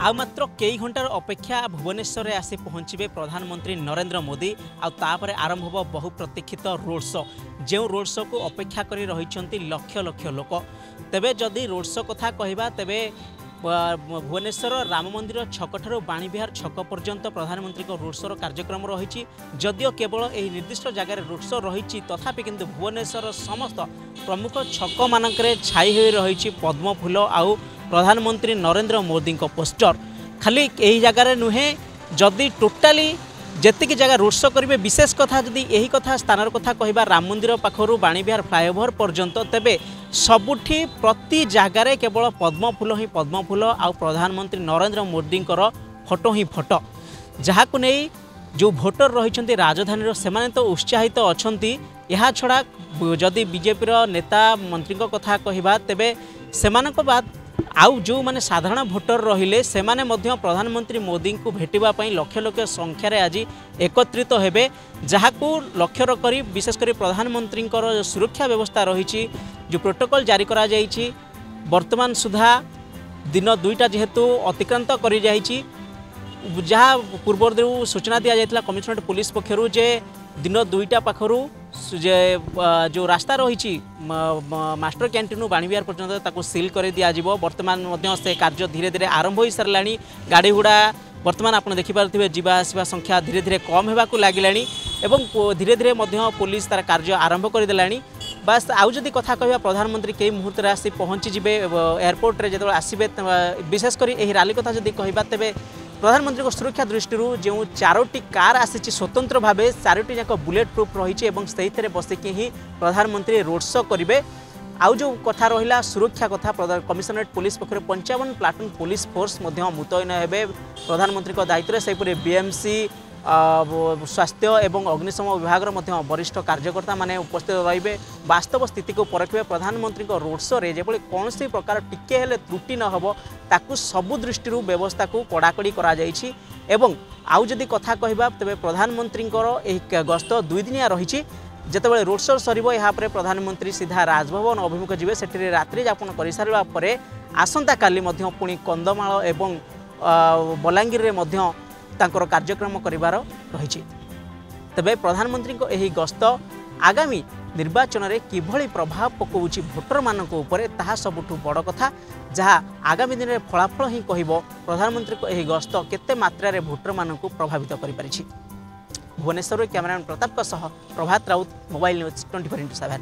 आ मात्र कई घंटार अपेक्षा भुवनेश्वर में आसी पहुँचे प्रधानमंत्री नरेंद्र मोदी आउे आरंभ हो बहु प्रतीक्षित रोड शो जो रोड शो को अपेक्षा कर रही लक्ष लक्ष लोक तेबे जदि रोड शो कथा कहवा तेबे भुवनेश्वर राम मंदिर छक ठारू बाणीविहार छक पर्यंत प्रधानमंत्री रोड शोर कार्यक्रम रही जदिओ केवल यह निर्दिष्ट जगार रोड शो रही तथापि किंतु भुवनेश्वर समस्त प्रमुख छक मानक छाई हो रही पद्म फूल आउ प्रधानमंत्री नरेंद्र मोदी पोस्टर खाली यही जगार नुहे जदि टोटाली जेतिकी जगह रोड शो करेंगे विशेष कथा जदि यही कथा स्थान कथा कहवा राम मंदिर पाखर बाणीविहार फ्लाईओवर पर्यंत तेबे सबुठी प्रति जगार केवल पद्म फूल ही पद्म फूल आउ प्रधानमंत्री नरेंद्र मोदी फोटो ही फोटो जहाँ को नहीं जो भोटर रही राजधानी से तो उत्साहित अच्छा यह छड़ा जदि बीजेपी नेता मंत्री कथा कहवा तेबे सेमानक बाद आउ जो माने साधारण भोटर रहिले से माने मध्य प्रधानमंत्री मोदी को भेटिबा लक्ष लक्ष संख्यार आज एकत्रित हेबे जहाँ को लक्ष्य करी विशेषकर प्रधानमंत्री सुरक्षा व्यवस्था रही जो प्रोटोकॉल जारी करा जाइछि वर्तमान सुधा दिन दुईटा जेहेतु अतिक्रांत करी जाइछि जहाँ पूर्व सूचना दि जाइथिला कमिशनरेट पुलिस पक्षरु जे दिन दुईटा पाखरु जो रास्ता रही मास्टर कैंटीन बाणीविहार पर्यंत सील कर दिज्व बर्तमान से कार्य धीरे धीरे आरंभ हो सारा गाड़ी गुड़ा बर्तमान आप देखिपे जावासवा संख्या धीरे धीरे कम होगा लगे धीरे धीरे पुलिस तार कार्य आरंभ करदेला बास आउदी कथा कह प्रधानमंत्री कई मुहूर्त आसी पहुँची एयरपोर्ट रे जो आसबे विशेषकर यही रैली कथा जब कहवा तेज प्रधानमंत्री सुरक्षा दृष्टि जो 4टी कार आसी स्वतंत्र भाव 4टी जाक बुलेट प्रूफ रही से बसिकी ही प्रधानमंत्री रोड शो करेंगे आउ जो कथा रहा सुरक्षा कथा कमिशनरेट पुलिस पक्ष 55 प्लाटून पुलिस फोर्स मुतयन हे प्रधानमंत्री दायित्व से बीएमसी स्वास्थ्य एवं अग्निशम विभाग वरिष्ठ कार्यकर्ता माने उपस्थित रहिबे वास्तव स्थिति को परखिबे प्रधानमंत्री रोड शो रे जेबोली कौनसी प्रकार टिके हेले त्रुटि न हबो ताकू सबु दृष्टि व्यवस्था को कड़ाकड़ी करा जाइछि एवं आउ जदि कथा कहबा तबे प्रधानमंत्री गस्त 2 दिनिया रही जेतेबेले रोड शो सरिबो यहाँ पर प्रधानमंत्री सीधा राजभवन अभिमुख जीवे सेठी रात्रि यापन कर सारिबा परे आसंता काली मध्य पुणी कंदमाल एवं बलांगीर रे मध्य तांकर कार्यक्रम करिवार रही तेबे प्रधानमंत्री को यही गस्त आगामी निर्वाचन में किभली प्रभाव पकाउछि भोटर मानक उपरे ताहा सबुठु बड़ कथा जहाँ आगामी दिन में फलाफल ही कहब प्रधानमंत्री को यही गस्त केते मात्रा रे भोटर मानक प्रभावित करि परिछि। भुवनेश्वर कैमरामैन प्रताप प्रभात राउत मोबाइल न्यूज 24/7।